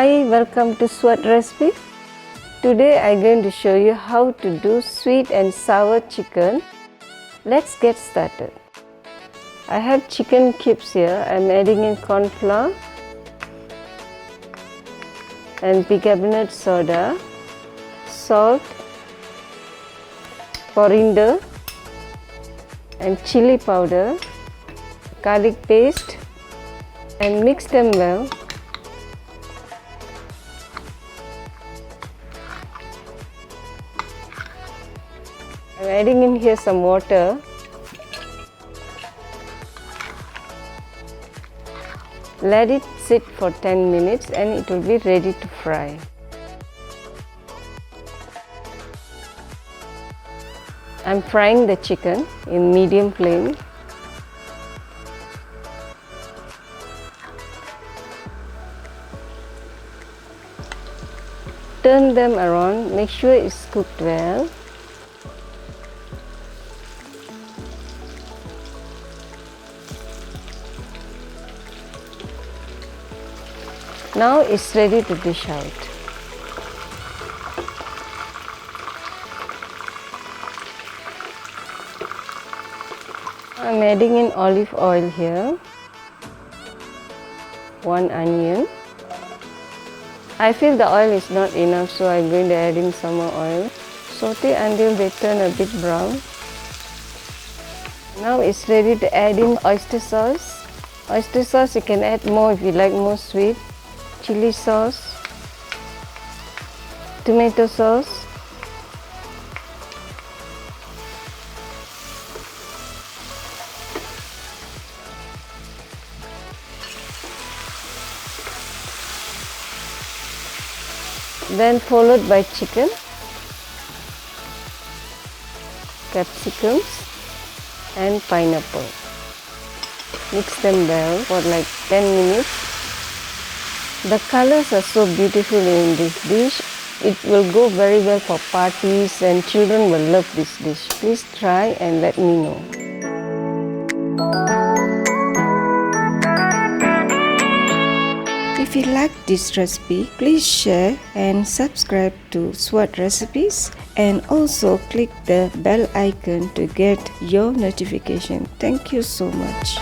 Hi, welcome to Sevat recipe. Today I'm going to show you how to do sweet and sour chicken. Let's get started. I have chicken cubes here. I'm adding in corn flour and bicarbonate soda, salt, coriander and chili powder, garlic paste, and mix them well. I'm adding in here some water. Let it sit for 10 minutes and it will be ready to fry. I'm frying the chicken in medium flame. Turn them around, make sure it's cooked well. Now it's ready to dish out. I'm adding in olive oil here, 1 onion. I feel the oil is not enough, so I'm going to add in some more oil. Saute until they turn a bit brown. Now it's ready to add in oyster sauce. Oyster sauce you can add more if you like more sweet. Chili sauce, tomato sauce, then followed by chicken, capsicums and pineapple. Mix them well for like 10 minutes. The colors are so beautiful in this dish. It will go very well for parties and children will love this dish. Please try and let me know. If you like this recipe, please share and subscribe to Sevat recipes and also click the bell icon to get your notification. Thank you so much.